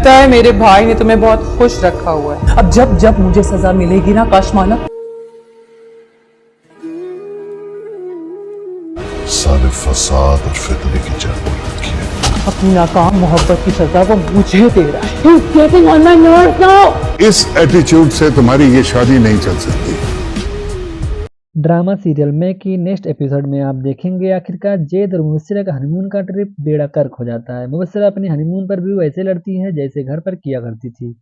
लगता है मेरे भाई ने तुम्हें बहुत खुश रखा हुआ है। अब जब जब मुझे सजा मिलेगी ना काशमाला, साले फसाद और फितने की जड़ बोल रखी है। अपनी नाकाम मोहब्बत की सजा वो मुझे दे रहा है। He's getting on my nerves now. इस एटीट्यूड से तुम्हारी ये शादी नहीं चल सकती। ड्रामा सीरियल में की नेक्स्ट एपिसोड में आप देखेंगे आखिरकार जैद और मुबस्सिरा का हनीमून का ट्रिप बेड़ा गर्क हो जाता है। मुबस्सिरा अपनी हनीमून पर भी वैसे लड़ती है जैसे घर पर किया करती थी।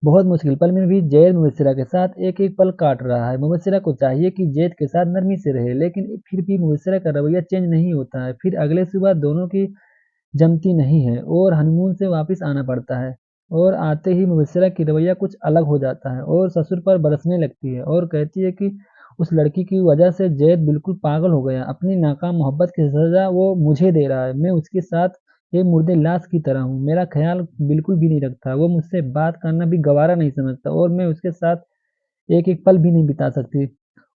बहुत मुश्किल पल में भी जैद मुबस्सिरा के साथ एक एक पल काट रहा है। मुबस्सिरा को चाहिए कि जैद के साथ नरमी से रहे, लेकिन फिर भी मुबस्सिरा का रवैया चेंज नहीं होता है। फिर अगले सुबह दोनों की जमती नहीं है और हनीमून से वापस आना पड़ता है। और आते ही मुबस्सिरा की रवैया कुछ अलग हो जाता है और ससुर पर बरसने लगती है और कहती है कि उस लड़की की वजह से जैद बिल्कुल पागल हो गया। अपनी नाकाम मोहब्बत की सजा वो मुझे दे रहा है। मैं उसके साथ एक मुर्दे लाश की तरह हूँ। मेरा ख्याल बिल्कुल भी नहीं रखता। वो मुझसे बात करना भी गवारा नहीं समझता और मैं उसके साथ एक एक पल भी नहीं बिता सकती।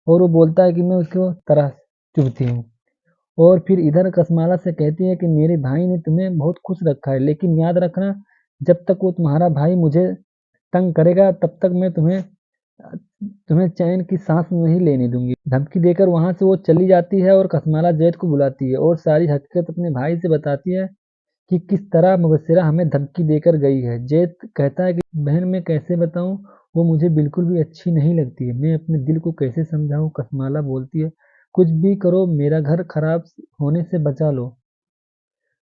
और वो बोलता है कि मैं उसको तरह चुभती हूँ। और फिर इधर कसमाला से कहती है कि मेरे भाई ने तुम्हें बहुत खुश रखा है, लेकिन याद रखना जब तक वो तुम्हारा भाई मुझे तंग करेगा तब तक मैं तुम्हें चैन की सांस नहीं लेने दूंगी। धमकी देकर वहां से वो चली जाती है और कसमाला जैद को बुलाती है और सारी हकीकत अपने भाई से बताती है कि किस तरह मुबस्सिरा हमें धमकी देकर गई है। जैद कहता है कि बहन मैं कैसे बताऊं, वो मुझे बिल्कुल भी अच्छी नहीं लगती है। मैं अपने दिल को कैसे समझाऊं। कसमाला बोलती है कुछ भी करो मेरा घर खराब होने से बचा लो।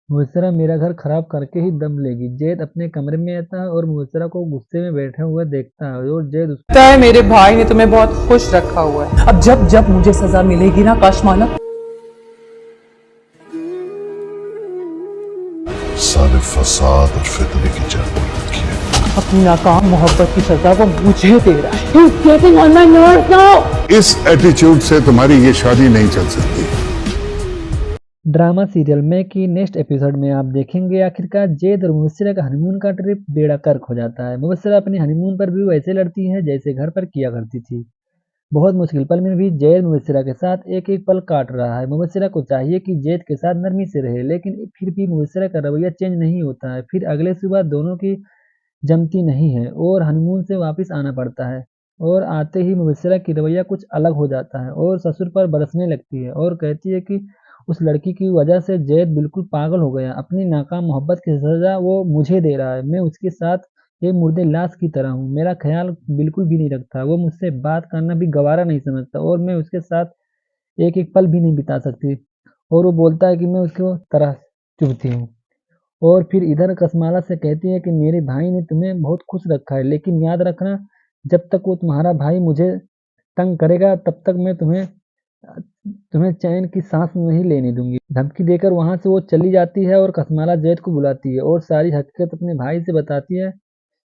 मुबस्सिरा मेरा घर खराब करके ही दम लेगी। जैद अपने कमरे में आता है और मुबस्सिरा को गुस्से में बैठा हुआ देखता है और जैद उसको लगता है मेरे भाई ने तुम्हें बहुत खुश रखा हुआ है। अब जब जब मुझे सजा मिलेगी ना काशमाला, साले फसाद और फितने की जड़ बोल रखी है। अपनी नाकाम मोहब्बत की सजा वो मुझे दे रहा है। He's getting on my nerves now. इस एटीट्यूड से तुम्हारी ये शादी नहीं चल सकती। ड्रामा सीरियल में की नेक्स्ट एपिसोड में आप देखेंगे आखिरकार जैद और मुबस्सिरा का हनीमून का ट्रिप बेड़ा गर्क हो जाता है। मुबस्सिरा अपनी हनीमून पर भी वैसे लड़ती है जैसे घर पर किया करती थी। बहुत मुश्किल पल में भी जैद मुबस्सिरा के साथ एक एक पल काट रहा है। मुबस्सिरा को चाहिए कि जैद के साथ नरमी से रहे, लेकिन फिर भी मुबस्सिरा का रवैया चेंज नहीं होता है। फिर अगले सुबह दोनों की जमती नहीं है और हनीमून से वापस आना पड़ता है। और आते ही मुबस्सिरा की रवैया कुछ अलग हो जाता है और ससुर पर बरसने लगती है और कहती है कि उस लड़की की वजह से जैद बिल्कुल पागल हो गया। अपनी नाकाम मोहब्बत की सजा वो मुझे दे रहा है। मैं उसके साथ एक मुर्दे लाश की तरह हूँ। मेरा ख्याल बिल्कुल भी नहीं रखता। वो मुझसे बात करना भी गवारा नहीं समझता और मैं उसके साथ एक एक पल भी नहीं बिता सकती। और वो बोलता है कि मैं उसको तरह चुभती हूँ। और फिर इधर कसमाला से कहती है कि मेरे भाई ने तुम्हें बहुत खुश रखा है, लेकिन याद रखना जब तक वो तुम्हारा भाई मुझे तंग करेगा तब तक मैं तुम्हें चैन की सांस नहीं लेने दूंगी। धमकी देकर वहां से वो चली जाती है और कसमाला जैद को बुलाती है और सारी हकीकत अपने भाई से बताती है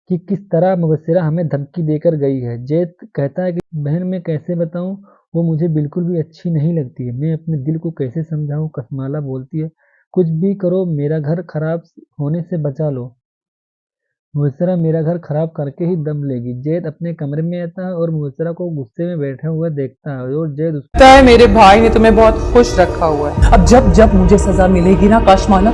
कि किस तरह मुबस्सिरा हमें धमकी देकर गई है। जैद कहता है कि बहन मैं कैसे बताऊं, वो मुझे बिल्कुल भी अच्छी नहीं लगती है। मैं अपने दिल को कैसे समझाऊं। कसमाला बोलती है कुछ भी करो मेरा घर खराब होने से बचा लो। मुबस्सिरा मेरा घर खराब करके ही दम लेगी। जैद अपने कमरे में आता है और मुबस्सिरा को गुस्से में बैठा हुआ देखता है और जैद उसको लगता है मेरे भाई ने तुम्हें बहुत खुश रखा हुआ है। अब जब जब मुझे सजा मिलेगी ना काशमाला,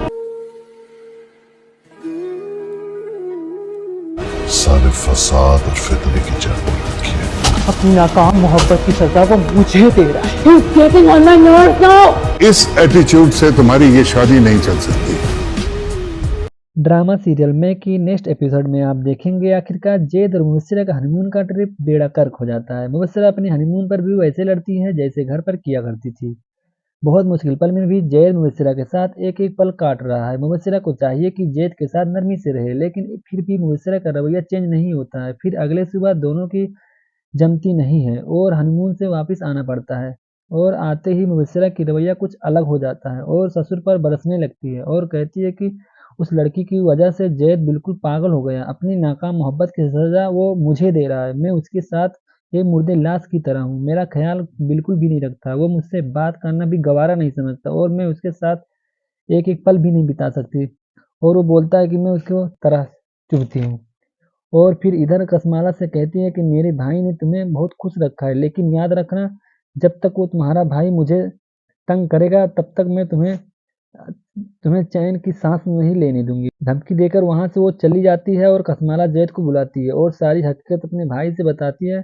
साले फसाद और फितने की जड़ बोल रखी है। अपनी नाकाम मोहब्बत की सजा वो मुझे दे रहा है। He's getting on my nerves now. इस एटीट्यूड से तुम्हारी ये शादी नहीं चल सकती। ड्रामा सीरियल में की नेक्स्ट एपिसोड में आप देखेंगे आखिरकार जैद और मुबस्सिरा का हनीमून का ट्रिप बेड़ा गर्क हो जाता है। मुबस्सिरा अपनी हनीमून पर भी वैसे लड़ती है जैसे घर पर किया करती थी। बहुत मुश्किल पल में भी जैद मुबस्सिरा के साथ एक एक पल काट रहा है। मुबस्सिरा को चाहिए कि जैद के साथ नरमी से रहे, लेकिन फिर भी मुबस्सिरा का रवैया चेंज नहीं होता है। फिर अगले सुबह दोनों की जमती नहीं है और हनीमून से वापस आना पड़ता है। और आते ही मुबस्सिरा की रवैया कुछ अलग हो जाता है और ससुर पर बरसने लगती है और कहती है कि उस लड़की की वजह से जैद बिल्कुल पागल हो गया। अपनी नाकाम मोहब्बत की सजा वो मुझे दे रहा है। मैं उसके साथ एक मुर्दे लाश की तरह हूँ। मेरा ख्याल बिल्कुल भी नहीं रखता। वो मुझसे बात करना भी गवारा नहीं समझता और मैं उसके साथ एक एक पल भी नहीं बिता सकती। और वो बोलता है कि मैं उसको तरह चुभती हूँ। और फिर इधर कसमाला से कहती है कि मेरे भाई ने तुम्हें बहुत खुश रखा है, लेकिन याद रखना जब तक वो तुम्हारा भाई मुझे तंग करेगा तब तक मैं तुम्हें चैन की सांस नहीं लेने दूंगी। धमकी देकर वहां से वो चली जाती है और कसमाला जैद को बुलाती है और सारी हकीकत अपने भाई से बताती है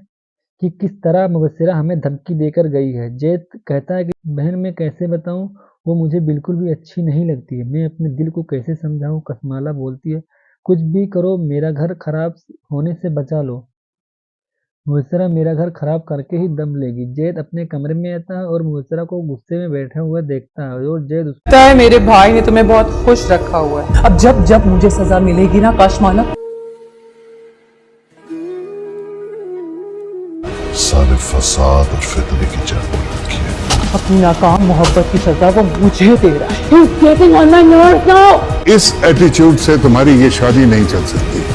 कि किस तरह मुबस्सिरा हमें धमकी देकर गई है। जैद कहता है कि बहन मैं कैसे बताऊं, वो मुझे बिल्कुल भी अच्छी नहीं लगती है, मैं अपने दिल को कैसे समझाऊं। कसमाला बोलती है कुछ भी करो मेरा घर खराब होने से बचा लो। मुबस्सिरा मेरा घर खराब करके ही दम लेगी। जैद अपने कमरे में आता है और मुबस्सिरा को गुस्से में बैठा हुआ देखता है और जैद लगता है मेरे भाई ने तुम्हें बहुत खुश रखा हुआ है। अब जब जब मुझे सजा मिलेगी ना काशमाला, सारे फसाद और फितने की जड़ पर रखी है। अपनी नाकाम मोहब्बत की सजा वो मुझे दे रहा है। He's getting on my nerves now. इस एटीट्यूड से तुम्हारी ये शादी नहीं चल सकती।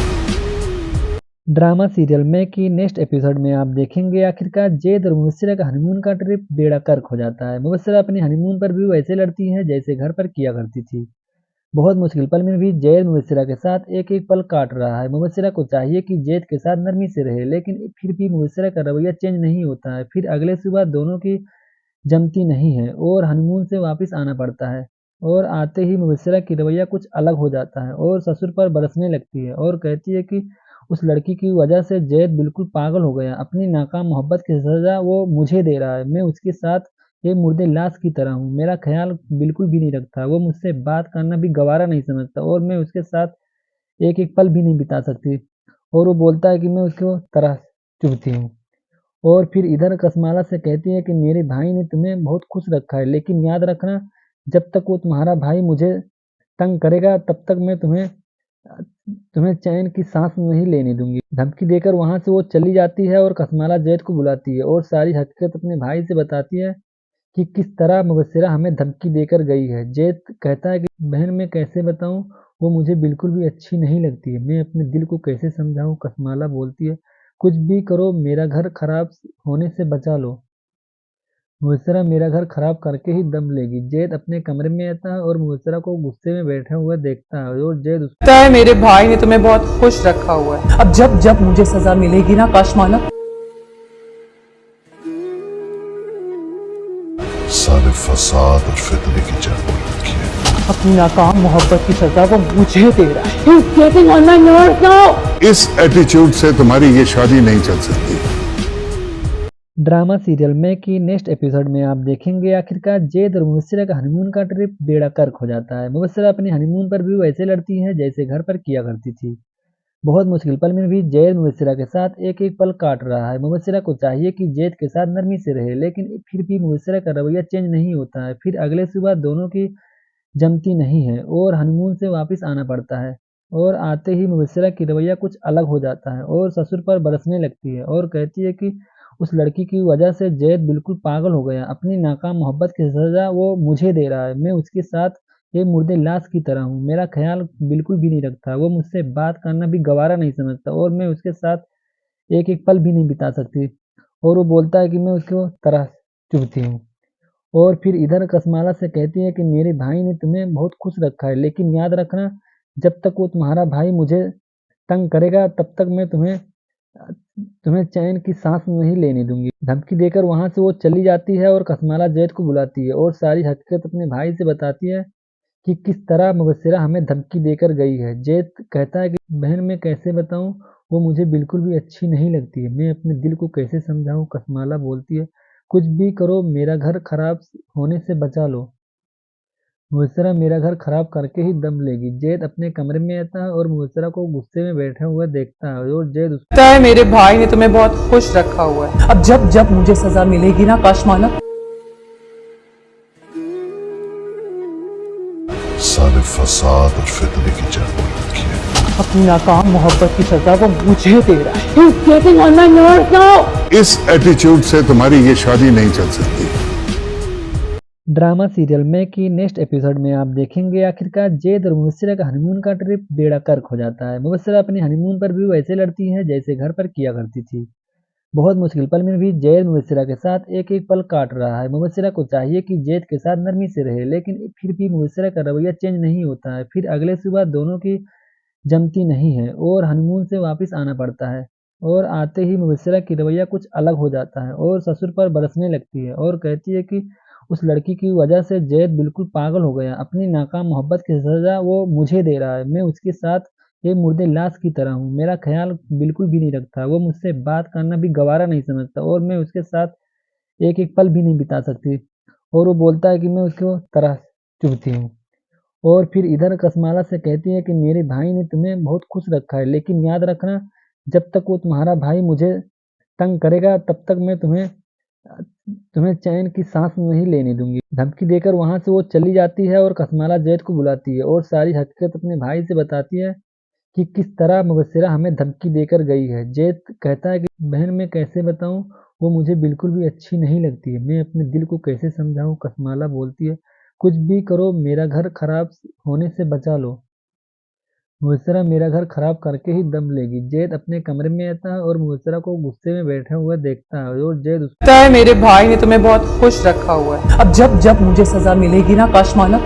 ड्रामा सीरियल में की नेक्स्ट एपिसोड में आप देखेंगे आखिरकार जैद और मुबस्सिरा का हनीमून का ट्रिप बेड़ा गर्क हो जाता है। मुबस्सिरा अपनी हनीमून पर भी वैसे लड़ती है जैसे घर पर किया करती थी। बहुत मुश्किल पल में भी जैद मुबस्सिरा के साथ एक एक पल काट रहा है। मुबस्सिरा को चाहिए कि जैद के साथ नरमी से रहे, लेकिन फिर भी मुबस्सिरा का रवैया चेंज नहीं होता है। फिर अगले सुबह दोनों की जमती नहीं है और हनीमून से वापस आना पड़ता है और आते ही मुबस्सिरा की रवैया कुछ अलग हो जाता है और ससुर पर बरसने लगती है और कहती है कि उस लड़की की वजह से जैद बिल्कुल पागल हो गया। अपनी नाकाम मोहब्बत की सजा वो मुझे दे रहा है। मैं उसके साथ एक मुर्दे लाश की तरह हूँ। मेरा ख्याल बिल्कुल भी नहीं रखता। वो मुझसे बात करना भी गवारा नहीं समझता और मैं उसके साथ एक एक पल भी नहीं बिता सकती। और वो बोलता है कि मैं उसको तरह चुभती हूँ। और फिर इधर कसमाला से कहती है कि मेरे भाई ने तुम्हें बहुत खुश रखा है, लेकिन याद रखना जब तक वो तुम्हारा भाई मुझे तंग करेगा तब तक मैं तुम्हें चैन की सांस नहीं लेने दूंगी। धमकी देकर वहां से वो चली जाती है और कसमाला जैद को बुलाती है और सारी हकीकत अपने भाई से बताती है कि किस तरह मुबस्सिरा हमें धमकी देकर गई है। जैद कहता है कि बहन मैं कैसे बताऊं, वो मुझे बिल्कुल भी अच्छी नहीं लगती है, मैं अपने दिल को कैसे समझाऊं। कसमाला बोलती है कुछ भी करो मेरा घर खराब होने से बचा लो। मुबस्सिरा मेरा घर खराब करके ही दम लेगी। जैद अपने कमरे में आता है और मुबस्सिरा को गुस्से में बैठा हुआ देखता है और जैद लगता है मेरे भाई ने तुम्हें बहुत खुश रखा हुआ है। अब जब जब मुझे सजा मिलेगी ना काशमाला, सारे फसाद और फितने की जड़ पर रखी है। अपनी नाकाम मोहब्बत की सजा वो मुझे दे रहा है। He's getting on my nerves now. इस एटीट्यूड से तुम्हारी ये शादी नहीं चल सकती। ड्रामा सीरियल में की नेक्स्ट एपिसोड में आप देखेंगे आखिरकार जैद और मुबस्सिरा का हनीमून का ट्रिप बेड़ा गर्क हो जाता है। मुबस्सिरा अपनी हनीमून पर भी वैसे लड़ती है जैसे घर पर किया करती थी। बहुत मुश्किल पल में भी जैद मुबस्सिरा के साथ एक एक पल काट रहा है। मुबस्सिरा को चाहिए कि जैद के साथ नरमी से रहे, लेकिन फिर भी मुबस्सिरा का रवैया चेंज नहीं होता है। फिर अगले सुबह दोनों की जमती नहीं है और हनीमून से वापस आना पड़ता है और आते ही मुबस्सिरा की रवैया कुछ अलग हो जाता है और ससुर पर बरसने लगती है और कहती है कि उस लड़की की वजह से जैद बिल्कुल पागल हो गया। अपनी नाकाम मोहब्बत की सजा वो मुझे दे रहा है। मैं उसके साथ एक मुर्दे लाश की तरह हूँ। मेरा ख्याल बिल्कुल भी नहीं रखता। वो मुझसे बात करना भी गवारा नहीं समझता और मैं उसके साथ एक एक पल भी नहीं बिता सकती। और वो बोलता है कि मैं उसको तरह चुभती हूँ। और फिर इधर कसमाला से कहती है कि मेरे भाई ने तुम्हें बहुत खुश रखा है, लेकिन याद रखना जब तक वो तुम्हारा भाई मुझे तंग करेगा तब तक मैं तुम्हें चैन की सांस नहीं लेने दूंगी। धमकी देकर वहां से वो चली जाती है और कसमाला जैद को बुलाती है और सारी हकीकत अपने भाई से बताती है कि किस तरह मुबस्सिरा हमें धमकी देकर गई है। जैद कहता है कि बहन मैं कैसे बताऊं, वो मुझे बिल्कुल भी अच्छी नहीं लगती है, मैं अपने दिल को कैसे समझाऊं। कसमाला बोलती है कुछ भी करो मेरा घर खराब होने से बचा लो। मुबस्सिरा मेरा घर खराब करके ही दम लेगी। जैद अपने कमरे में आता है और मुबस्सिरा को गुस्से में बैठा हुआ देखता है और जैद लगता है मेरे भाई ने तुम्हें बहुत खुश रखा हुआ है। अब जब जब मुझे सजा मिलेगी ना काशमाला, सारे फसाद और फितने की जड़ पर रखी है। अपनी नाकाम मोहब्बत की सजा वो मुझे दे रहा है। He's getting on my nerves now. इस एटीट्यूड से तुम्हारी ये शादी नहीं चल सकती। ड्रामा सीरियल में की नेक्स्ट एपिसोड में आप देखेंगे आखिरकार जैद और मुबस्सिरा का हनीमून का ट्रिप बेड़ा गर्क हो जाता है। मुबस्सिरा अपनी हनीमून पर भी वैसे लड़ती है जैसे घर पर किया करती थी। बहुत मुश्किल पल में भी जैद मुबस्सिरा के साथ एक एक पल काट रहा है। मुबस्सिरा को चाहिए कि जैद के साथ नरमी से रहे, लेकिन फिर भी मुबस्सिरा का रवैया चेंज नहीं होता है। फिर अगले सुबह दोनों की जमती नहीं है और हनीमून से वापस आना पड़ता है और आते ही मुबस्सिरा की रवैया कुछ अलग हो जाता है और ससुर पर बरसने लगती है और कहती है कि उस लड़की की वजह से जैद बिल्कुल पागल हो गया। अपनी नाकाम मोहब्बत की सज़ा वो मुझे दे रहा है। मैं उसके साथ एक मुर्दे लाश की तरह हूँ। मेरा ख़्याल बिल्कुल भी नहीं रखता। वो मुझसे बात करना भी गवारा नहीं समझता और मैं उसके साथ एक-एक पल भी नहीं बिता सकती। और वो बोलता है कि मैं उसको तरह चुभती हूँ। और फिर इधर कसमाला से कहती है कि मेरे भाई ने तुम्हें बहुत खुश रखा है, लेकिन याद रखना जब तक वो तुम्हारा भाई मुझे तंग करेगा तब तक मैं तुम्हें चैन की सांस नहीं लेने दूंगी। धमकी देकर वहां से वो चली जाती है और कसमाला जैद को बुलाती है और सारी हकीकत अपने भाई से बताती है कि किस तरह मुबस्सिरा हमें धमकी देकर गई है। जैद कहता है कि बहन मैं कैसे बताऊं, वो मुझे बिल्कुल भी अच्छी नहीं लगती है। मैं अपने दिल को कैसे समझाऊं। कसमाला बोलती है कुछ भी करो मेरा घर खराब होने से बचा लो। मुबस्सिरा मेरा घर खराब करके ही दम लेगी। जैद अपने कमरे में आता है और मुबस्सिरा को गुस्से में बैठा हुआ देखता है और जैद उसको लगता है मेरे भाई ने तुम्हें बहुत खुश रखा हुआ है। अब जब जब मुझे सजा मिलेगी ना काशमाला,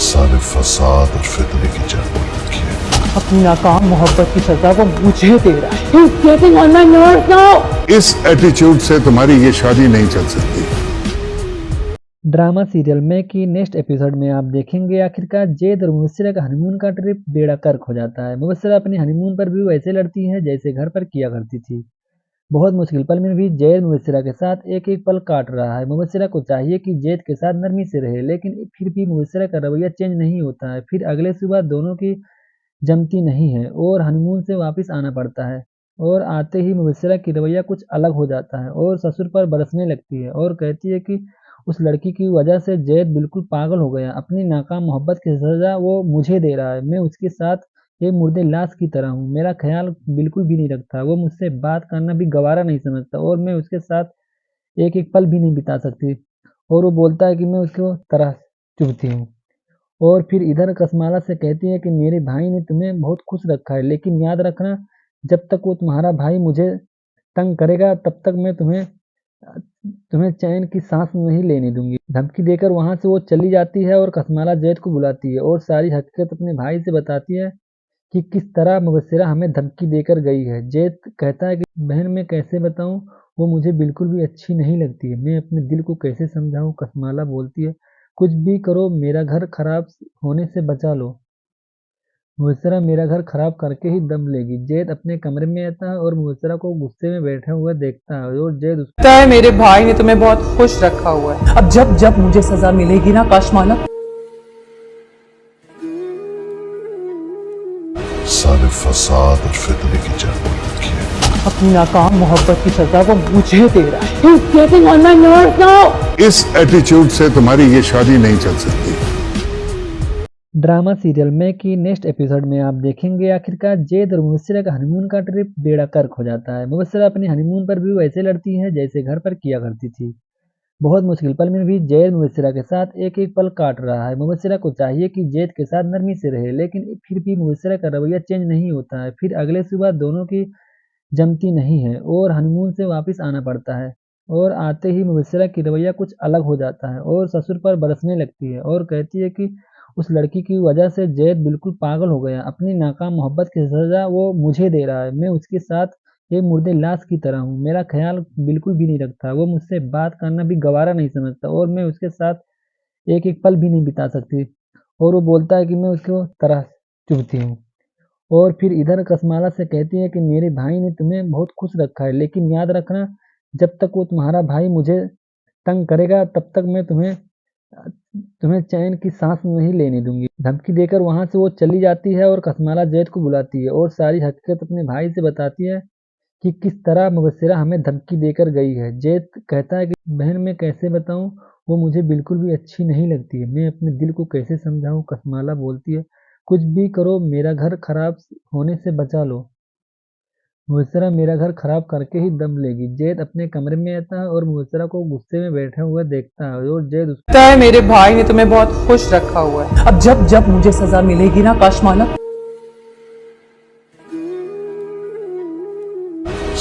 सारे फसाद और फितने की जड़ पर रखी है। अपनी नाकाम मोहब्बत की सजा वो मुझे दे रहा है। He's getting on my nerves now. इस एटीट्यूड से तुम्हारी ये शादी नहीं चल सकती। ड्रामा सीरियल में की नेक्स्ट एपिसोड में आप देखेंगे आखिरकार जैद और मुबस्सिरा का हनीमून का ट्रिप बेड़ा गर्क हो जाता है। मुबस्सिरा अपने हनीमून पर भी वैसे लड़ती है जैसे घर पर किया करती थी। बहुत मुश्किल पल में भी जैद मुबस्सिरा के साथ एक एक पल काट रहा है। मुबस्सिरा को चाहिए कि जैद के साथ नरमी से रहे, लेकिन फिर भी मुबस्सिरा का रवैया चेंज नहीं होता है। फिर अगले सुबह दोनों की जमती नहीं है और हनीमून से वापस आना पड़ता है और आते ही मुबस्सिरा की रवैया कुछ अलग हो जाता है और ससुर पर बरसने लगती है और कहती है कि उस लड़की की वजह से जैद बिल्कुल पागल हो गया। अपनी नाकाम मोहब्बत की सज़ा वो मुझे दे रहा है। मैं उसके साथ एक मुर्दे लाश की तरह हूँ। मेरा ख़्याल बिल्कुल भी नहीं रखता। वो मुझसे बात करना भी गवारा नहीं समझता और मैं उसके साथ एक-एक पल भी नहीं बिता सकती। और वो बोलता है कि मैं उसको तरह चुभती हूँ। और फिर इधर कसमाला से कहती है कि मेरे भाई ने तुम्हें बहुत खुश रखा है, लेकिन याद रखना जब तक वो तुम्हारा भाई मुझे तंग करेगा तब तक मैं तुम्हें चैन की सांस नहीं लेने दूंगी। धमकी देकर वहां से वो चली जाती है और कसमाला जैद को बुलाती है और सारी हकीकत अपने भाई से बताती है कि किस तरह मुबस्सिरा हमें धमकी देकर गई है। जैद कहता है कि बहन मैं कैसे बताऊं, वो मुझे बिल्कुल भी अच्छी नहीं लगती है। मैं अपने दिल को कैसे समझाऊं। कसमाला बोलती है कुछ भी करो मेरा घर खराब होने से बचा लो। मुबस्सिरा मेरा घर खराब करके ही दम लेगी। जैद अपने कमरे में आता है और मुबस्सिरा को गुस्से में बैठा हुआ देखता है और जैद उसको लगता है मेरे भाई ने तुम्हें बहुत खुश रखा हुआ है। अब जब जब मुझे सजा मिलेगी ना काशमाला, सारे फसाद और फितने की जड़ पर रखी है। अपनी नाकाम मोहब्बत की सजा वो मुझे दे रहा है। He's getting on my nerves now. इस एटीट्यूड से तुम्हारी ये शादी नहीं चल सकती। ड्रामा सीरियल में की नेक्स्ट एपिसोड में आप देखेंगे आखिरकार जैद और मुबस्सिरा का हनीमून का ट्रिप बेड़ा गर्क हो जाता है। मुबस्सिरा अपने हनीमून पर भी वैसे लड़ती है जैसे घर पर किया करती थी। बहुत मुश्किल पल में भी जैद मुबस्सिरा के साथ एक एक पल काट रहा है। मुबस्सिरा को चाहिए कि जैद के साथ नरमी से रहे, लेकिन फिर भी मुबस्सिरा का रवैया चेंज नहीं होता है। फिर अगले सुबह दोनों की जमती नहीं है और हनीमून से वापस आना पड़ता है और आते ही मुबस्सिरा की रवैया कुछ अलग हो जाता है और ससुर पर बरसने लगती है और कहती है कि उस लड़की की वजह से जैद बिल्कुल पागल हो गया। अपनी नाकाम मोहब्बत की सज़ा वो मुझे दे रहा है। मैं उसके साथ एक मुर्दे लाश की तरह हूँ। मेरा ख़्याल बिल्कुल भी नहीं रखता। वो मुझसे बात करना भी गवारा नहीं समझता और मैं उसके साथ एक-एक पल भी नहीं बिता सकती। और वो बोलता है कि मैं उसको तरह चुभती हूँ। और फिर इधर कसमाला से कहती है कि मेरे भाई ने तुम्हें बहुत खुश रखा है, लेकिन याद रखना जब तक वो तुम्हारा भाई मुझे तंग करेगा तब तक मैं तुम्हें चैन की सांस नहीं लेने दूंगी। धमकी देकर वहां से वो चली जाती है और कसमाला जैद को बुलाती है और सारी हकीकत अपने भाई से बताती है कि किस तरह मुबस्सिरा हमें धमकी देकर गई है। जैद कहता है कि बहन मैं कैसे बताऊं, वो मुझे बिल्कुल भी अच्छी नहीं लगती है। मैं अपने दिल को कैसे समझाऊं। कसमाला बोलती है कुछ भी करो मेरा घर खराब होने से बचा लो। मुबस्सिरा मेरा घर खराब करके ही दम लेगी। जैद अपने कमरे में आता है और मुबस्सिरा को गुस्से में बैठा हुआ देखता है और जैद उसको लगता है मेरे भाई ने तुम्हें बहुत खुश रखा हुआ है। अब जब जब मुझे सजा मिलेगी ना काशमाला,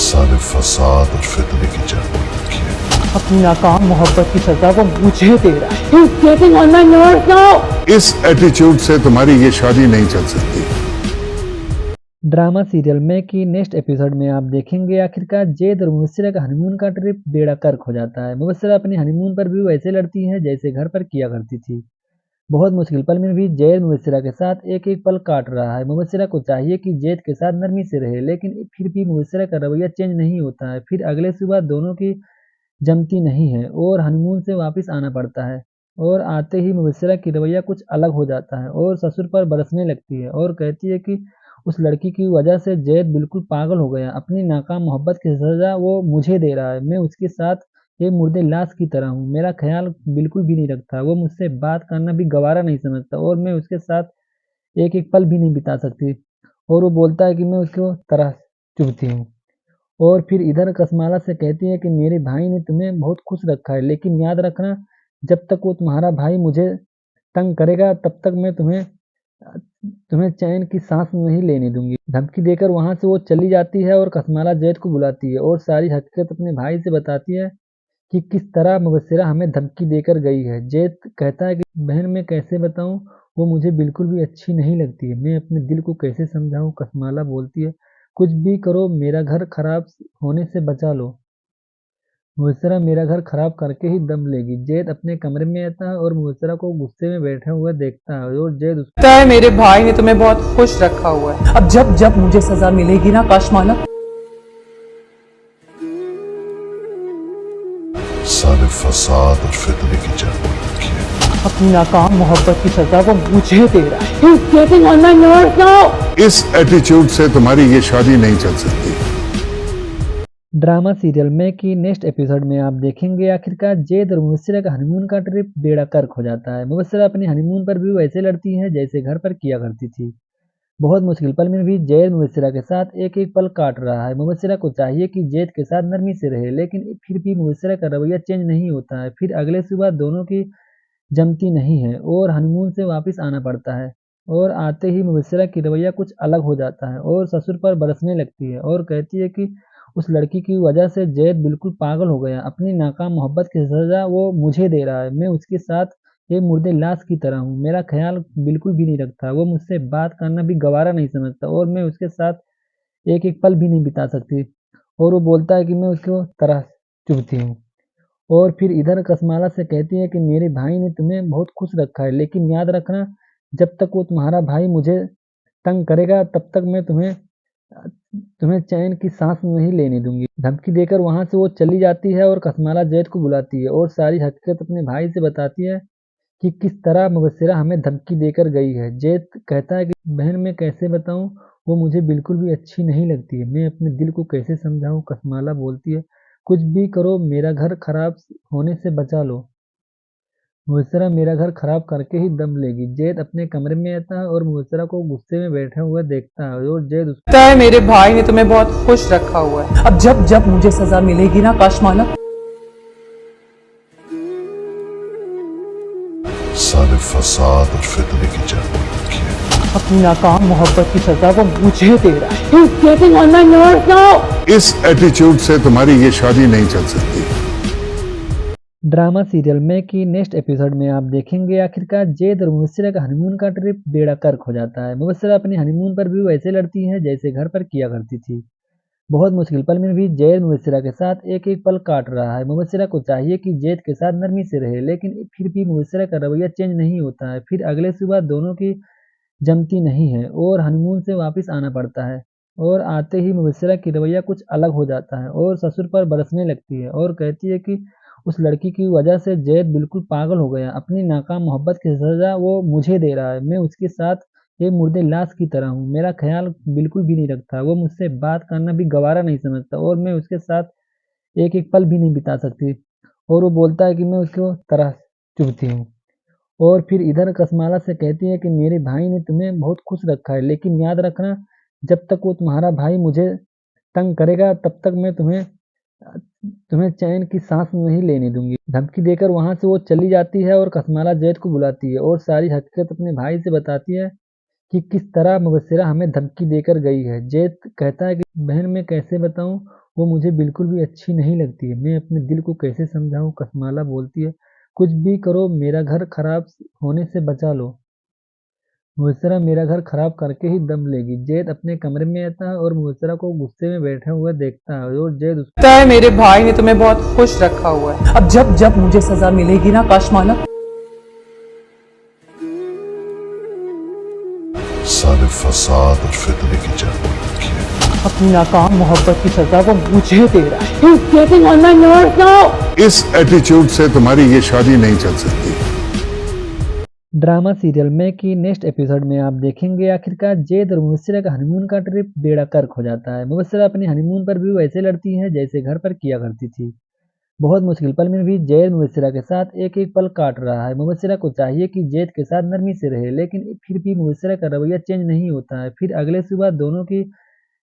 सारे फसाद और फितने की जड़ पर रखी है। अपनी नाकाम मोहब्बत की सजा वो मुझे दे रहा है। He's getting on my nerves now. इस एटीट्यूड से तुम्हारी ये शादी नहीं चल सकती। ड्रामा सीरियल में कि नेक्स्ट एपिसोड में आप देखेंगे आखिरकार जैद और मुबस्सिरा का हनीमून का ट्रिप बेड़ा गर्क हो जाता है। मुबस्सिरा अपनी हनीमून पर भी वैसे लड़ती है जैसे घर पर किया करती थी। बहुत मुश्किल पल में भी जैद मुबस्सिरा के साथ एक एक पल काट रहा है। मुबस्सिरा को चाहिए कि जैद के साथ नरमी से रहे, लेकिन फिर भी मुबस्सिरा का रवैया चेंज नहीं होता है। फिर अगले सुबह दोनों की जमती नहीं है और हनीमून से वापस आना पड़ता है। और आते ही मुबस्सिरा की रवैया कुछ अलग हो जाता है और ससुर पर बरसने लगती है और कहती है कि उस लड़की की वजह से जैद बिल्कुल पागल हो गया। अपनी नाकाम मोहब्बत की सज़ा वो मुझे दे रहा है। मैं उसके साथ एक मुर्दे लाश की तरह हूँ। मेरा ख़्याल बिल्कुल भी नहीं रखता। वो मुझसे बात करना भी गवारा नहीं समझता और मैं उसके साथ एक-एक पल भी नहीं बिता सकती। और वो बोलता है कि मैं उसको तरह चुभती हूँ। और फिर इधर कसमाला से कहती है कि मेरे भाई ने तुम्हें बहुत खुश रखा है, लेकिन याद रखना जब तक वो तुम्हारा भाई मुझे तंग करेगा तब तक मैं तुम्हें चैन की सांस नहीं लेने दूंगी। धमकी देकर वहां से वो चली जाती है और कसमाला जैद को बुलाती है और सारी हकीकत अपने भाई से बताती है कि किस तरह मुबस्सिरा हमें धमकी देकर गई है। जैद कहता है कि बहन मैं कैसे बताऊं, वो मुझे बिल्कुल भी अच्छी नहीं लगती है। मैं अपने दिल को कैसे समझाऊं। कसमाला बोलती है कुछ भी करो मेरा घर खराब होने से बचा लो। मुबस्सिरा मेरा घर खराब करके ही दम लेगी। जैद अपने कमरे में आता है और मुबस्सिरा को गुस्से में बैठा हुआ देखता है और जैद लगता है मेरे भाई ने तुम्हें बहुत खुश रखा हुआ है। अब जब जब मुझे सजा मिलेगी ना काशमाला, सारे फसाद और फितने की जड़ पर रखी है। अपनी नाकाम मोहब्बत की सजा वो मुझे दे रहा है। He's getting on my nerves now. इस एटीट्यूड से तुम्हारी ये शादी नहीं चल सकती। ड्रामा सीरियल में कि नेक्स्ट एपिसोड में आप देखेंगे आखिरकार जैद और मुबस्सिरा का हनीमून का ट्रिप बेड़ा गर्क हो जाता है। मुबस्सिरा अपनी हनीमून पर भी वैसे लड़ती है जैसे घर पर किया करती थी। बहुत मुश्किल पल में भी जैद मुबस्सिरा के साथ एक एक पल काट रहा है। मुबस्सिरा को चाहिए कि जैद के साथ नरमी से रहे, लेकिन फिर भी मुबस्सिरा का रवैया चेंज नहीं होता है। फिर अगले सुबह दोनों की जमती नहीं है और हनीमून से वापस आना पड़ता है। और आते ही मुबस्सिरा की रवैया कुछ अलग हो जाता है और ससुर पर बरसने लगती है और कहती है कि उस लड़की की वजह से जैद बिल्कुल पागल हो गया। अपनी नाकाम मोहब्बत की सज़ा वो मुझे दे रहा है। मैं उसके साथ एक मुर्दे लाश की तरह हूँ। मेरा ख़्याल बिल्कुल भी नहीं रखता। वो मुझसे बात करना भी गवारा नहीं समझता और मैं उसके साथ एक-एक पल भी नहीं बिता सकती। और वो बोलता है कि मैं उसको तरह चुभती हूँ। और फिर इधर कसमाला से कहती है कि मेरे भाई ने तुम्हें बहुत खुश रखा है, लेकिन याद रखना जब तक वो तुम्हारा भाई मुझे तंग करेगा तब तक मैं तुम्हें चैन की सांस नहीं लेने दूंगी। धमकी देकर वहां से वो चली जाती है और कसमाला जैद को बुलाती है और सारी हकीकत अपने भाई से बताती है कि किस तरह मुबस्सिरा हमें धमकी देकर गई है। जैद कहता है कि बहन मैं कैसे बताऊं, वो मुझे बिल्कुल भी अच्छी नहीं लगती है। मैं अपने दिल को कैसे समझाऊं। कसमाला बोलती है कुछ भी करो मेरा घर खराब होने से बचा लो। मुबस्सिरा मेरा घर खराब करके ही दम लेगी। जैद अपने कमरे में आता है और मुबस्सिरा को गुस्से में बैठा हुआ देखता है और जैद लगता है मेरे भाई ने तुम्हें बहुत खुश रखा हुआ है। अब जब जब मुझे सजा मिलेगी ना काशमाला, सारे फसाद और फितने की जड़ पर रखी है। अपनी नाकाम मोहब्बत की सजा वो मुझे दे रहा है। He's getting on my nerves now. इस एटीट्यूड से तुम्हारी ये शादी नहीं चल सकती। ड्रामा सीरियल में कि नेक्स्ट एपिसोड में आप देखेंगे आखिरकार जैद और मुबस्सिरा का हनीमून का ट्रिप बेड़ा गर्क हो जाता है। मुबस्सिरा अपनी हनीमून पर भी वैसे लड़ती है जैसे घर पर किया करती थी। बहुत मुश्किल पल में भी जैद मुबस्सिरा के साथ एक एक पल काट रहा है। मुबस्सिरा को चाहिए कि जैद के साथ नरमी से रहे, लेकिन फिर भी मुबस्सिरा का रवैया चेंज नहीं होता है। फिर अगले सुबह दोनों की जमती नहीं है और हनीमून से वापस आना पड़ता है। और आते ही मुबस्सिरा की रवैया कुछ अलग हो जाता है और ससुर पर बरसने लगती है और कहती है कि उस लड़की की वजह से जैद बिल्कुल पागल हो गया। अपनी नाकाम मोहब्बत की सज़ा वो मुझे दे रहा है। मैं उसके साथ एक मुर्दे लाश की तरह हूँ। मेरा ख़्याल बिल्कुल भी नहीं रखता। वो मुझसे बात करना भी गवारा नहीं समझता और मैं उसके साथ एक-एक पल भी नहीं बिता सकती। और वो बोलता है कि मैं उसको तरह चुभती हूँ। और फिर इधर कसमाला से कहती है कि मेरे भाई ने तुम्हें बहुत खुश रखा है, लेकिन याद रखना जब तक वो तुम्हारा भाई मुझे तंग करेगा तब तक मैं तुम्हें चैन की सांस नहीं लेने दूंगी। धमकी देकर वहां से वो चली जाती है और कसमाला जैद को बुलाती है और सारी हकीकत अपने भाई से बताती है कि किस तरह मुबस्सिरा हमें धमकी देकर गई है। जैद कहता है कि बहन मैं कैसे बताऊं, वो मुझे बिल्कुल भी अच्छी नहीं लगती है। मैं अपने दिल को कैसे समझाऊं। कसमाला बोलती है कुछ भी करो मेरा घर खराब होने से बचा लो। मुबस्सिरा मेरा घर खराब करके ही दम लेगी। जैद अपने कमरे में आता है और मुबस्सिरा को गुस्से में बैठे हुए देखता है और जैद उसको लगता है मेरे भाई ने तुम्हें बहुत खुश रखा हुआ है। अब जब जब मुझे सजा मिलेगी ना काशमाला, सारे फसाद और फितने की जड़ पर रखी है। अपनी नाकाम मोहब्बत की सजा वो मुझे दे रहा है। He's getting on my nerves now. इस एटीट्यूड से तुम्हारी ये शादी नहीं चल सकती। ड्रामा सीरियल में कि नेक्स्ट एपिसोड में आप देखेंगे आखिरकार जैद और मुबस्सिरा का हनीमून का ट्रिप बेड़ा गर्क हो जाता है। मुबस्सिरा अपने हनीमून पर भी वैसे लड़ती है जैसे घर पर किया करती थी। बहुत मुश्किल पल में भी जैद मुबस्सिरा के साथ एक एक पल काट रहा है। मुबस्सिरा को चाहिए कि जैद के साथ नरमी से रहे, लेकिन फिर भी मुबस्सिरा का रवैया चेंज नहीं होता है। फिर अगले सुबह दोनों की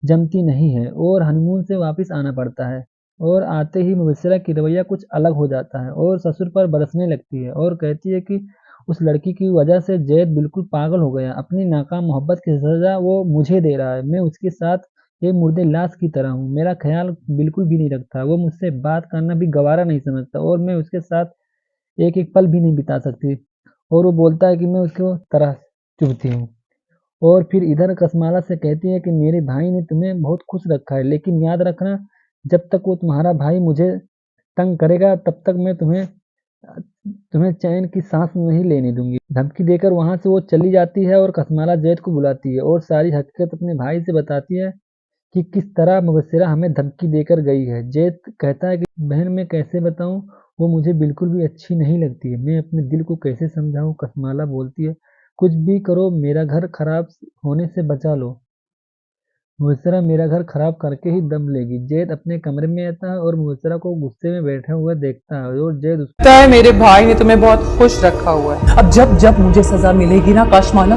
जमती नहीं है और हनीमून से वापस आना पड़ता है। और आते ही मुबस्सिरा की रवैया कुछ अलग हो जाता है और ससुर पर बरसने लगती है और कहती है कि उस लड़की की वजह से जैद बिल्कुल पागल हो गया। अपनी नाकाम मोहब्बत की सज़ा वो मुझे दे रहा है। मैं उसके साथ एक मुर्दे लाश की तरह हूँ। मेरा ख्याल बिल्कुल भी नहीं रखता। वो मुझसे बात करना भी गवारा नहीं समझता और मैं उसके साथ एक-एक पल भी नहीं बिता सकती। और वो बोलता है कि मैं उसको तरह चुभती हूँ। और फिर इधर कसमाला से कहती है कि मेरे भाई ने तुम्हें बहुत खुश रखा है, लेकिन याद रखना जब तक वो तुम्हारा भाई मुझे तंग करेगा तब तक मैं तुम्हें चैन की सांस नहीं लेने दूंगी। धमकी देकर वहां से वो चली जाती है और कसमाला जैद को बुलाती है और सारी हकीकत अपने भाई से बताती है कि किस तरह मुबस्सिरा हमें धमकी देकर गई है। जैद कहता है कि बहन मैं कैसे बताऊं, वो मुझे बिल्कुल भी अच्छी नहीं लगती है। मैं अपने दिल को कैसे समझाऊं। कसमाला बोलती है कुछ भी करो मेरा घर खराब होने से बचा लो। मुबस्सिरा मेरा घर खराब करके ही दम लेगी। जैद अपने कमरे में आता है और मुबस्सिरा को गुस्से में बैठे हुए देखता है और जैद उसको लगता है मेरे भाई ने तुम्हें बहुत खुश रखा हुआ है। अब जब जब मुझे सजा मिलेगी ना काशमाला,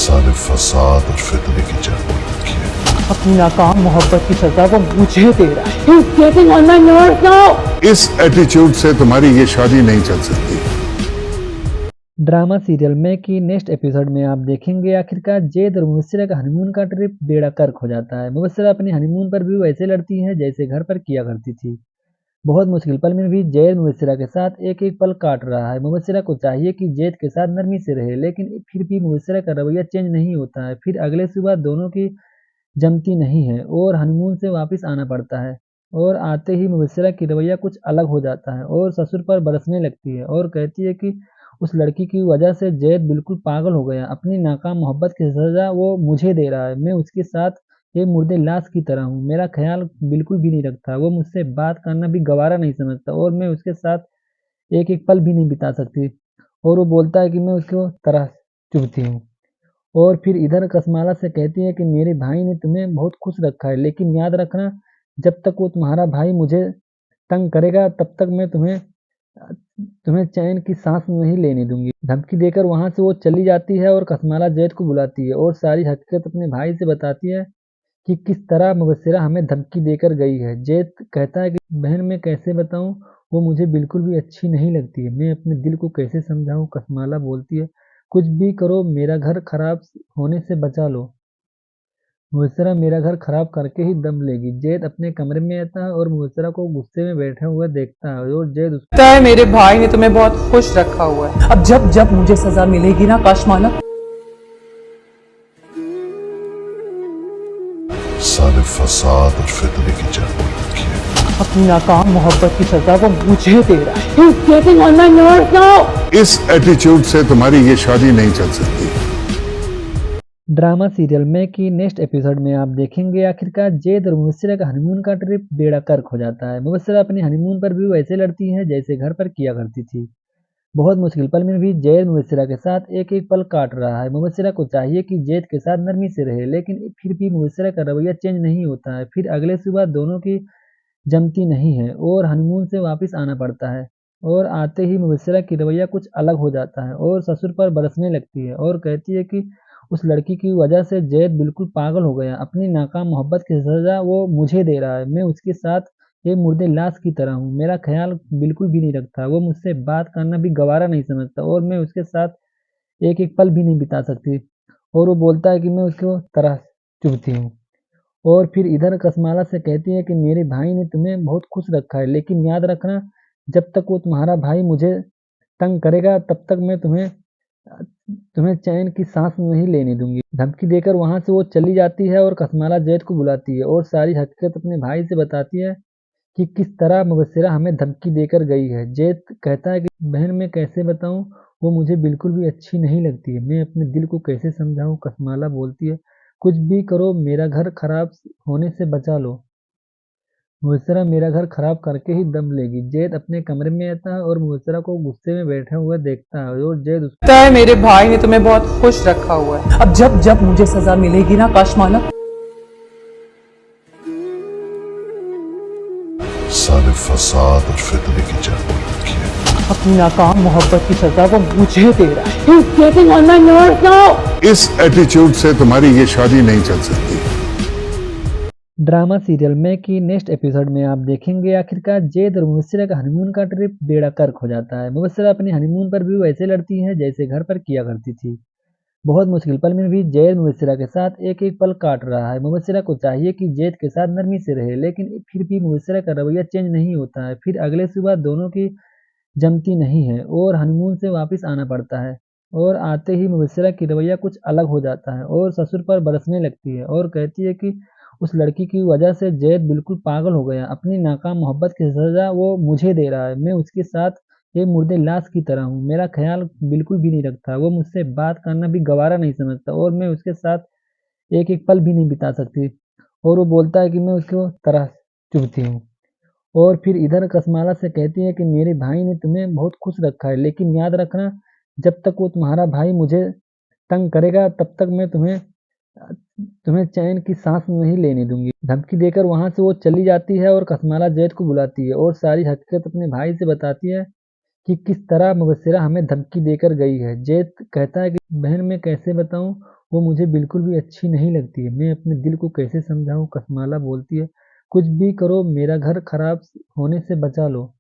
सारे फसाद और फितने की जड़ पर रखी है। अपनी नाकाम मोहब्बत की सजा वो मुझे दे रहा है। He's getting on my nerves now. इस एटीट्यूड से तुम्हारी ये शादी नहीं चल सकती। ड्रामा सीरियल में कि नेक्स्ट एपिसोड में आप देखेंगे आखिरकार जैद और मुबस्सिरा का हनीमून का ट्रिप बेड़ा गर्क हो जाता है। मुबस्सिरा अपने हनीमून पर भी वैसे लड़ती है जैसे घर पर किया करती थी। बहुत मुश्किल पल में भी जैद मुबस्सिरा के साथ एक एक पल काट रहा है। मुबस्सिरा को चाहिए कि जैद के साथ नरमी से रहे, लेकिन फिर भी मुबस्सिरा का रवैया चेंज नहीं होता है। फिर अगले सुबह दोनों की जमती नहीं है और हनीमून से वापस आना पड़ता है। और आते ही मुबस्सिरा की रवैया कुछ अलग हो जाता है और ससुर पर बरसने लगती है और कहती है कि उस लड़की की वजह से जैद बिल्कुल पागल हो गया। अपनी नाकाम मोहब्बत की सज़ा वो मुझे दे रहा है। मैं उसके साथ एक मुर्दे लाश की तरह हूँ। मेरा ख्याल बिल्कुल भी नहीं रखता। वो मुझसे बात करना भी गवारा नहीं समझता और मैं उसके साथ एक-एक पल भी नहीं बिता सकती। और वो बोलता है कि मैं उसको तरह चुभती हूँ। और फिर इधर कसमाला से कहती है कि मेरे भाई ने तुम्हें बहुत खुश रखा है, लेकिन याद रखना जब तक वो तुम्हारा भाई मुझे तंग करेगा तब तक मैं तुम्हें चैन की सांस नहीं लेने दूंगी। धमकी देकर वहां से वो चली जाती है और कसमाला जैद को बुलाती है और सारी हकीकत अपने भाई से बताती है कि किस तरह मुबस्सिरा हमें धमकी देकर गई है। जैद कहता है कि बहन मैं कैसे बताऊं, वो मुझे बिल्कुल भी अच्छी नहीं लगती है। मैं अपने दिल को कैसे समझाऊं। कसमाला बोलती है कुछ भी करो मेरा घर खराब होने से बचा लो। मुबस्सिरा मेरा घर खराब करके ही दम लेगी। जैद अपने कमरे में आता है और मुबस्सिरा को गुस्से में बैठे हुए देखता है और जैद उसको लगता है मेरे भाई ने तुम्हें बहुत खुश रखा हुआ है। अब जब जब मुझे सजा मिलेगी ना काशमाला, सारे फसाद और फितने की जड़ पर रखी है। अपनी नाकाम मोहब्बत की सजा वो मुझे दे रहा है। He's getting on my nerves now. इस एटीट्यूड से तुम्हारी ये शादी नहीं चल सकती। ड्रामा सीरियल में कि नेक्स्ट एपिसोड में आप देखेंगे आखिरकार जैद और मुबस्सिरा का हनीमून का ट्रिप बेड़ा गर्क हो जाता है। मुबस्सिरा अपने हनीमून पर भी वैसे लड़ती है जैसे घर पर किया करती थी। बहुत मुश्किल पल में भी जैद मुबस्सिरा के साथ एक एक पल काट रहा है। मुबस्सिरा को चाहिए कि जैद के साथ नरमी से रहे, लेकिन फिर भी मुबस्सिरा का रवैया चेंज नहीं होता है। फिर अगले सुबह दोनों की जमती नहीं है और हनीमून से वापस आना पड़ता है। और आते ही मुबस्सिरा की रवैया कुछ अलग हो जाता है और ससुर पर बरसने लगती है और कहती है कि उस लड़की की वजह से जैद बिल्कुल पागल हो गया। अपनी नाकाम मोहब्बत की सज़ा वो मुझे दे रहा है। मैं उसके साथ एक मुर्दे लाश की तरह हूँ। मेरा ख्याल बिल्कुल भी नहीं रखता। वो मुझसे बात करना भी गवारा नहीं समझता और मैं उसके साथ एक-एक पल भी नहीं बिता सकती। और वो बोलता है कि मैं उसको तरह चुभती हूँ। और फिर इधर कसमाला से कहती है कि मेरे भाई ने तुम्हें बहुत खुश रखा है, लेकिन याद रखना जब तक वो तुम्हारा भाई मुझे तंग करेगा तब तक मैं तुम्हें चैन की सांस नहीं लेने दूंगी। धमकी देकर वहां से वो चली जाती है और कसमाला जैद को बुलाती है और सारी हकीकत अपने भाई से बताती है कि किस तरह मुबस्सिरा हमें धमकी देकर गई है। जैद कहता है कि बहन मैं कैसे बताऊं, वो मुझे बिल्कुल भी अच्छी नहीं लगती है, मैं अपने दिल को कैसे समझाऊं। कसमाला बोलती है कुछ भी करो मेरा घर खराब होने से बचा लो। मुबस्सिरा मेरा घर खराब करके ही दम लेगी। जैद अपने कमरे में आता है और मुबस्सिरा को गुस्से में बैठा हुआ देखता है और जैद लगता है मेरे भाई ने तुम्हें बहुत खुश रखा हुआ है। अब जब जब मुझे सजा मिलेगी ना काशमाला, सारे फसाद और फितने की जड़ पर रखी है। अपनी नाकाम मोहब्बत की सजा वो मुझे दे रहा है। He's getting on my nerves now. इस एटीट्यूड से तुम्हारी ये शादी नहीं चल सकती। ड्रामा सीरियल में की नेक्स्ट एपिसोड में आप देखेंगे आखिरकार जैद और मुबस्सिरा का हनीमून का ट्रिप बेड़ा गर्क हो जाता है। मुबस्सिरा अपने हनीमून पर भी वैसे लड़ती है जैसे घर पर किया करती थी। बहुत मुश्किल पल में भी जैद मुबस्सिरा के साथ एक एक पल काट रहा है। मुबस्सिरा को चाहिए कि जैद के साथ नरमी से रहे, लेकिन फिर भी मुबस्सिरा का रवैया चेंज नहीं होता है। फिर अगले सुबह दोनों की जमती नहीं है और हनीमून से वापस आना पड़ता है और आते ही मुबस्सिरा की रवैया कुछ अलग हो जाता है और ससुर पर बरसने लगती है और कहती है कि उस लड़की की वजह से जैद बिल्कुल पागल हो गया। अपनी नाकाम मोहब्बत की सजा वो मुझे दे रहा है। मैं उसके साथ एक मुर्दे लाश की तरह हूँ। मेरा ख्याल बिल्कुल भी नहीं रखता, वो मुझसे बात करना भी गवारा नहीं समझता और मैं उसके साथ एक एक पल भी नहीं बिता सकती। और वो बोलता है कि मैं उसको तरह चुभती हूँ। और फिर इधर कसमाला से कहती है कि मेरे भाई ने तुम्हें बहुत खुश रखा है, लेकिन याद रखना जब तक वो तुम्हारा भाई मुझे तंग करेगा तब तक मैं तुम्हें चैन की सांस नहीं लेने दूंगी। धमकी देकर वहां से वो चली जाती है और कसमाला जैद को बुलाती है और सारी हकीकत अपने भाई से बताती है कि किस तरह मुबस्सिरा हमें धमकी देकर गई है। जैद कहता है कि बहन मैं कैसे बताऊं, वो मुझे बिल्कुल भी अच्छी नहीं लगती है, मैं अपने दिल को कैसे समझाऊं। कसमाला बोलती है कुछ भी करो मेरा घर खराब होने से बचा लो।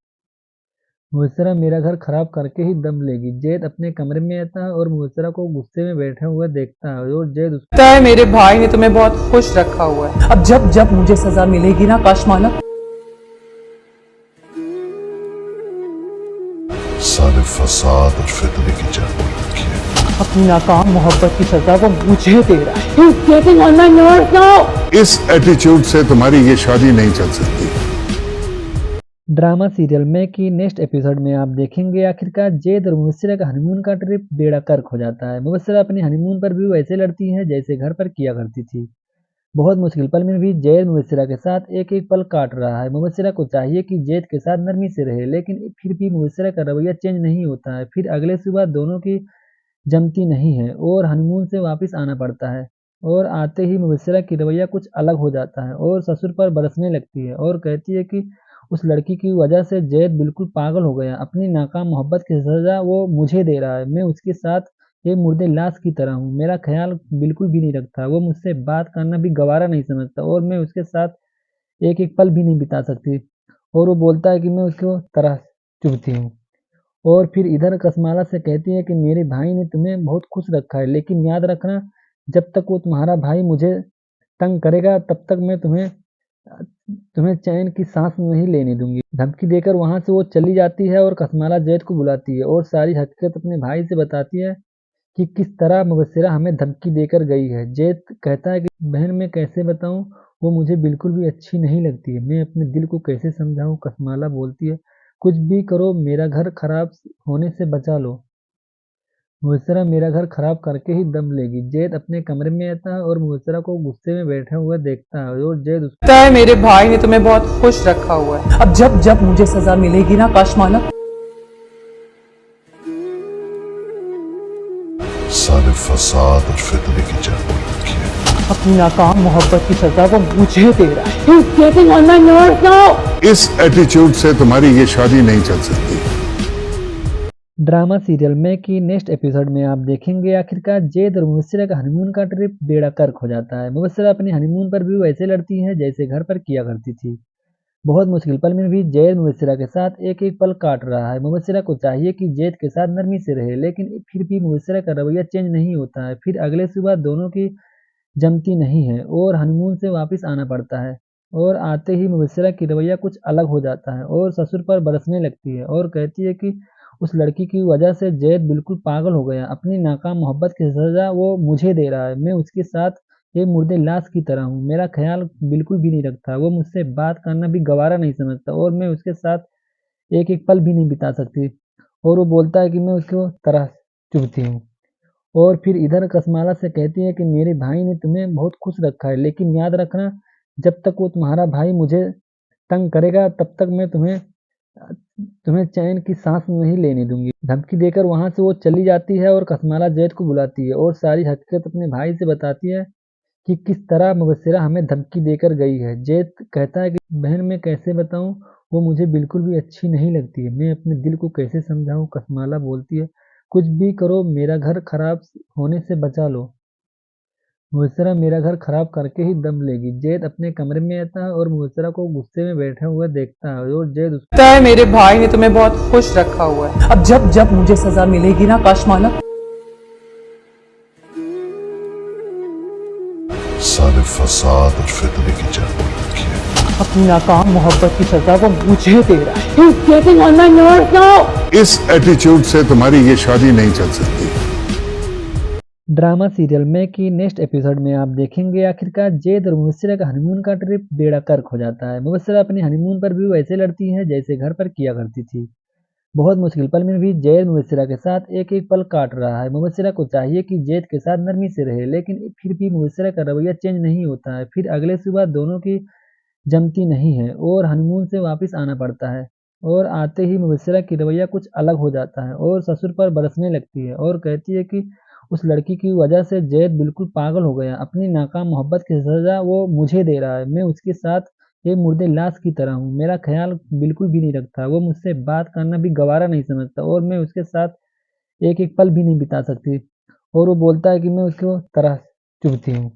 मुबस्सिरा मेरा घर खराब करके ही दम लेगी। जैद अपने कमरे में आता है और मुबस्सिरा को गुस्से में बैठा हुआ देखता है और जैद लगता है मेरे भाई ने तुम्हें बहुत खुश रखा हुआ है। अब जब जब मुझे सजा मिलेगी ना काशमाला, सारे फसाद और फितने की जड़ पर रखी है। अपनी नाकाम मोहब्बत की सजा वो मुझे दे रहा है। He's getting on my nerves now. इस एटीट्यूड से तुम्हारी ये शादी नहीं चल सकती। ड्रामा सीरियल में की नेक्स्ट एपिसोड में आप देखेंगे आखिरकार जैद और मुबस्सिरा का हनीमून का ट्रिप बेड़ा गर्क हो जाता है। मुबस्सिरा अपने हनीमून पर भी वैसे लड़ती है जैसे घर पर किया करती थी। बहुत मुश्किल पल में भी जैद मुबस्सिरा के साथ एक एक पल काट रहा है। मुबस्सिरा को चाहिए कि जैद के साथ नरमी से रहे, लेकिन फिर भी मुबस्सिरा का रवैया चेंज नहीं होता है। फिर अगले सुबह दोनों की जमती नहीं है और हनीमून से वापस आना पड़ता है और आते ही मुबस्सिरा की रवैया कुछ अलग हो जाता है और ससुर पर बरसने लगती है और कहती है कि उस लड़की की वजह से जैद बिल्कुल पागल हो गया। अपनी नाकाम मोहब्बत की सजा वो मुझे दे रहा है। मैं उसके साथ एक मुर्दे लाश की तरह हूँ। मेरा ख्याल बिल्कुल भी नहीं रखता, वो मुझसे बात करना भी गवारा नहीं समझता और मैं उसके साथ एक एक पल भी नहीं बिता सकती। और वो बोलता है कि मैं उसको तरह चुभती हूँ। और फिर इधर कसमाला से कहती है कि मेरे भाई ने तुम्हें बहुत खुश रखा है, लेकिन याद रखना जब तक वो तुम्हारा भाई मुझे तंग करेगा तब तक मैं तुम्हें चैन की सांस नहीं लेने दूंगी। धमकी देकर वहां से वो चली जाती है और कसमाला जैद को बुलाती है और सारी हकीकत अपने भाई से बताती है कि किस तरह मुबस्सिरा हमें धमकी देकर गई है। जैद कहता है कि बहन मैं कैसे बताऊं, वो मुझे बिल्कुल भी अच्छी नहीं लगती है, मैं अपने दिल को कैसे समझाऊं। कसमाला बोलती है कुछ भी करो मेरा घर खराब होने से बचा लो। मुबस्सिरा मेरा घर खराब करके ही दम लेगी। जैद अपने कमरे में आता है और मुबस्सिरा को गुस्से में बैठा हुआ देखता है और जैद लगता है मेरे भाई ने तुम्हें बहुत खुश रखा हुआ है। अब जब जब मुझे सजा मिलेगी ना काशमाला, सारे फसाद और फितने की जड़ पर रखी है। अपनी नाकाम मोहब्बत की सजा वो मुझे दे रहा है। He's getting on my nerves now. इस एटीट्यूड से तुम्हारी ये शादी नहीं चल सकती। ड्रामा सीरियल में की नेक्स्ट एपिसोड में आप देखेंगे आखिरकार जैद और मुबस्सिरा का हनीमून का ट्रिप बेड़ा गर्क हो जाता है। मुबस्सिरा अपने हनीमून पर भी वैसे लड़ती है जैसे घर पर किया करती थी। बहुत मुश्किल पल में भी जैद मुबस्सिरा के साथ एक एक पल काट रहा है। मुबस्सिरा को चाहिए कि जैद के साथ नरमी से रहे, लेकिन फिर भी मुबस्सिरा का रवैया चेंज नहीं होता है। फिर अगले सुबह दोनों की जमती नहीं है और हनीमून से वापस आना पड़ता है और आते ही मुबस्सिरा की रवैया कुछ अलग हो जाता है और ससुर पर बरसने लगती है और कहती है कि उस लड़की की वजह से जैद बिल्कुल पागल हो गया। अपनी नाकाम मोहब्बत की सज़ा वो मुझे दे रहा है। मैं उसके साथ एक मुर्दे लाश की तरह हूँ। मेरा ख़्याल बिल्कुल भी नहीं रखता। वो मुझसे बात करना भी गवारा नहीं समझता और मैं उसके साथ एक-एक पल भी नहीं बिता सकती। और वो बोलता है कि मैं उसको तरह चुभती हूँ। और फिर इधर कसमाला से कहती है कि मेरे भाई ने तुम्हें बहुत खुश रखा है, लेकिन याद रखना जब तक वो तुम्हारा भाई मुझे तंग करेगा तब तक मैं तुम्हें चैन की सांस नहीं लेने दूंगी। धमकी देकर वहां से वो चली जाती है और कसमाला जैद को बुलाती है और सारी हकीकत अपने भाई से बताती है कि किस तरह मुबस्सिरा हमें धमकी देकर गई है। जैद कहता है कि बहन मैं कैसे बताऊं, वो मुझे बिल्कुल भी अच्छी नहीं लगती है। मैं अपने दिल को कैसे समझाऊं। कसमाला बोलती है कुछ भी करो मेरा घर खराब होने से बचा लो। मुबस्सिरा मेरा घर खराब करके ही दम लेगी। जैद अपने कमरे में आता है और मुबस्सिरा को गुस्से में बैठा हुआ देखता है और जैद उसको लगता है मेरे भाई ने तुम्हें बहुत खुश रखा हुआ है। अब जब जब मुझे सजा मिलेगी ना काशमाला, सारे फसाद और फितने की जड़ पर रखी है। अपनी नाकाम मोहब्बत की सजा वो मुझे दे रहा है। He's getting on my nerves now. इस एटीट्यूड से तुम्हारी ये शादी नहीं चल सकती। ड्रामा सीरियल में की नेक्स्ट एपिसोड में आप देखेंगे आखिरकार जैद और मुबस्सिरा का हनीमून का ट्रिप बेड़ा गर्क हो जाता है। मुबस्सिरा अपने हनीमून पर भी वैसे लड़ती है जैसे घर पर किया करती थी। बहुत मुश्किल पल में भी जैद मुबस्सिरा के साथ एक एक पल काट रहा है। मुबस्सिरा को चाहिए कि जैद के साथ नरमी से रहे, लेकिन फिर भी मुबस्सिरा का रवैया चेंज नहीं होता है। फिर अगले सुबह दोनों की जमती नहीं है और हनीमून से वापस आना पड़ता है और आते ही मुबस्सिरा की रवैया कुछ अलग हो जाता है और ससुर पर बरसने लगती है और कहती है कि उस लड़की की वजह से जैद बिल्कुल पागल हो गया। अपनी नाकाम मोहब्बत की सज़ा वो मुझे दे रहा है। मैं उसके साथ एक मुर्दे लाश की तरह हूँ। मेरा ख्याल बिल्कुल भी नहीं रखता। वो मुझसे बात करना भी गवारा नहीं समझता और मैं उसके साथ एक-एक पल भी नहीं बिता सकती। और वो बोलता है कि मैं उसको तरह चुभती हूँ।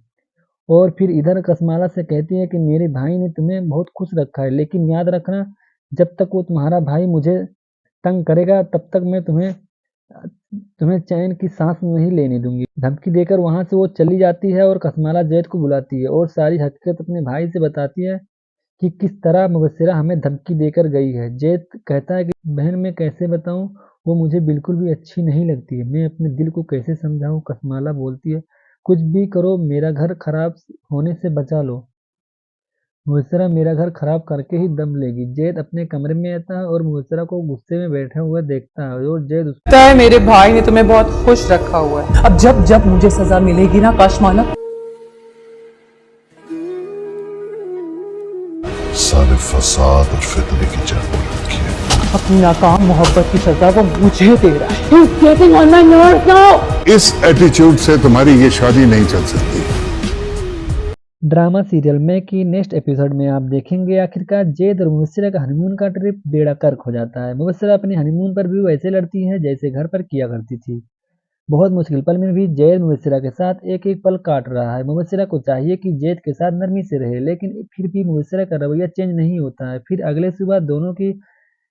और फिर इधर कसमाला से कहती है कि मेरे भाई ने तुम्हें बहुत खुश रखा है, लेकिन याद रखना जब तक वो तुम्हारा भाई मुझे तंग करेगा तब तक मैं तुम्हें चैन की सांस नहीं लेने दूंगी। धमकी देकर वहां से वो चली जाती है और कसमाला जैद को बुलाती है और सारी हकीकत अपने भाई से बताती है कि किस तरह मुबस्सिरा हमें धमकी देकर गई है। जैद कहता है कि बहन मैं कैसे बताऊं, वो मुझे बिल्कुल भी अच्छी नहीं लगती है। मैं अपने दिल को कैसे समझाऊं। कसमाला बोलती है कुछ भी करो मेरा घर खराब होने से बचा लो। मुबस्सिरा मेरा घर खराब करके ही दम लेगी। जैद अपने कमरे में आता है और मुबस्सिरा को गुस्से में बैठा हुआ देखता है और जैद उसको लगता है मेरे भाई ने तुम्हें बहुत खुश रखा हुआ है। अब जब जब मुझे सजा मिलेगी ना काशमाला, सारे फसाद और फितने की जड़ पर रखी है। अपनी नाकाम मोहब्बत की सजा वो मुझे दे रहा है। He's getting on my nerves now. इस एटीट्यूड से तुम्हारी ये शादी नहीं चल सकती। ड्रामा सीरियल में की नेक्स्ट एपिसोड में आप देखेंगे आखिरकार जैद और मुबस्सिरा का हनीमून का ट्रिप बेड़ा गर्क हो जाता है। मुबस्सिरा अपने हनीमून पर भी वैसे लड़ती है जैसे घर पर किया करती थी। बहुत मुश्किल पल में भी जैद मुबस्सिरा के साथ एक एक पल काट रहा है। मुबस्सिरा को चाहिए कि जैद के साथ नरमी से रहे, लेकिन फिर भी मुबस्सिरा का रवैया चेंज नहीं होता है। फिर अगले सुबह दोनों की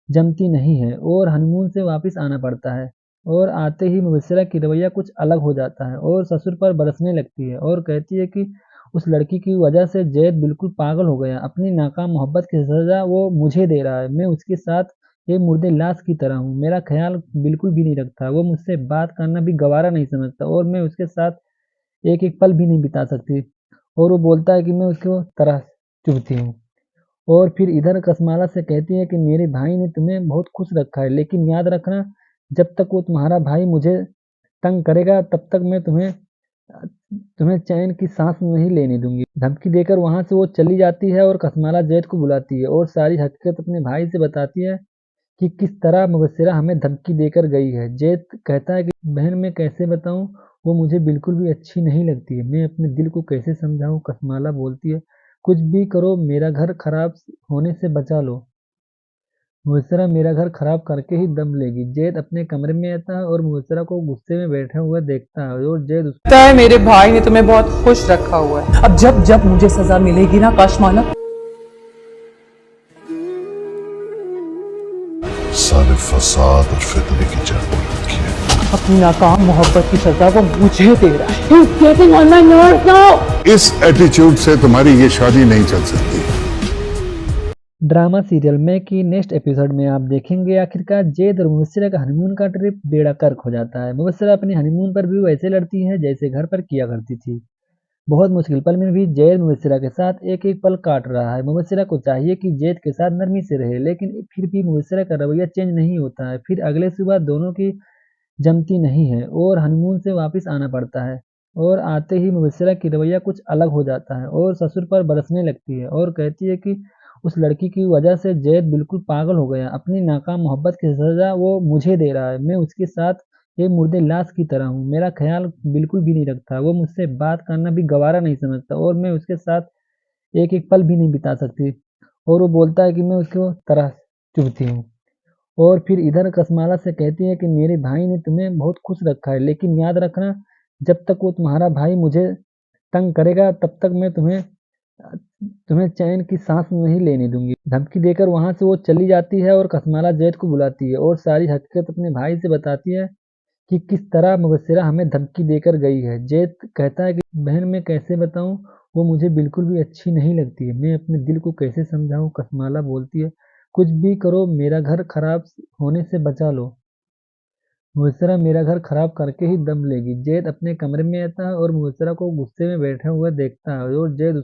जमती नहीं है और हनीमून से वापस आना पड़ता है और आते ही मुबस्सिरा की रवैया कुछ अलग हो जाता है और ससुर पर बरसने लगती है और कहती है कि उस लड़की की वजह से जैद बिल्कुल पागल हो गया। अपनी नाकाम मोहब्बत की सज़ा वो मुझे दे रहा है। मैं उसके साथ एक मुर्दे लाश की तरह हूँ। मेरा ख्याल बिल्कुल भी नहीं रखता। वो मुझसे बात करना भी गवारा नहीं समझता और मैं उसके साथ एक-एक पल भी नहीं बिता सकती। और वो बोलता है कि मैं उसको तरह चुभती हूँ। और फिर इधर कसमाला से कहती है कि मेरे भाई ने तुम्हें बहुत खुश रखा है, लेकिन याद रखना जब तक वो तुम्हारा भाई मुझे तंग करेगा तब तक मैं तुम्हें चैन की सांस नहीं लेने दूंगी। धमकी देकर वहां से वो चली जाती है और कसमाला जैद को बुलाती है और सारी हकीकत अपने भाई से बताती है कि किस तरह मुबस्सिरा हमें धमकी देकर गई है। जैद कहता है कि बहन मैं कैसे बताऊं, वो मुझे बिल्कुल भी अच्छी नहीं लगती है। मैं अपने दिल को कैसे समझाऊं। कसमाला बोलती है कुछ भी करो मेरा घर खराब होने से बचा लो। मुबस्सिरा मेरा घर खराब करके ही दम लेगी। जैद अपने कमरे में आता है और मुबस्सिरा को गुस्से में बैठा हुआ देखता है और जैद उसको लगता है मेरे भाई ने तुम्हें बहुत खुश रखा हुआ है। अब जब जब मुझे सजा मिलेगी ना काशमाला, सारे फसाद और फितने की जड़ पर रखी है। अपनी नाकाम मोहब्बत की सजा वो मुझे दे रहा है। He's getting on my nerves now. इस एटीट्यूड से तुम्हारी ये शादी नहीं चल सकती। ड्रामा सीरियल में कि नेक्स्ट एपिसोड में आप देखेंगे आखिरकार जैद और मुबस्सिरा का हनीमून का ट्रिप बेड़ा गर्क हो जाता है। मुबस्सिरा अपनी हनीमून पर भी वैसे लड़ती है जैसे घर पर किया करती थी। बहुत मुश्किल पल में भी जैद मुबस्सिरा के साथ एक एक पल काट रहा है। मुबस्सिरा को चाहिए कि जैद के साथ नरमी से रहे, लेकिन फिर भी मुबस्सिरा का रवैया चेंज नहीं होता है। फिर अगले सुबह दोनों की जमती नहीं है और हनीमून से वापस आना पड़ता है। और आते ही मुबस्सिरा की रवैया कुछ अलग हो जाता है और ससुर पर बरसने लगती है और कहती है कि उस लड़की की वजह से जैद बिल्कुल पागल हो गया। अपनी नाकाम मोहब्बत की सज़ा वो मुझे दे रहा है। मैं उसके साथ एक मुर्दे लाश की तरह हूँ। मेरा ख्याल बिल्कुल भी नहीं रखता। वो मुझसे बात करना भी गवारा नहीं समझता और मैं उसके साथ एक-एक पल भी नहीं बिता सकती। और वो बोलता है कि मैं उसको तरह चुभती हूँ। और फिर इधर कसमाला से कहती है कि मेरे भाई ने तुम्हें बहुत खुश रखा है, लेकिन याद रखना जब तक वो तुम्हारा भाई मुझे तंग करेगा तब तक मैं तुम्हें चैन की सांस नहीं लेने दूंगी। धमकी देकर वहां से वो चली जाती है और कसमाला जैद को बुलाती है और सारी हकीकत अपने भाई से बताती है कि किस तरह मुबस्सिरा हमें धमकी देकर गई है। जैद कहता है कि बहन मैं कैसे बताऊं, वो मुझे बिल्कुल भी अच्छी नहीं लगती है। मैं अपने दिल को कैसे समझाऊं। कसमाला बोलती है कुछ भी करो मेरा घर खराब होने से बचा लो। मुबस्सिरा मेरा घर खराब करके ही दम लेगी। जैद अपने कमरे में आता है और मुबस्सिरा को गुस्से में बैठा हुआ देखता है और जैद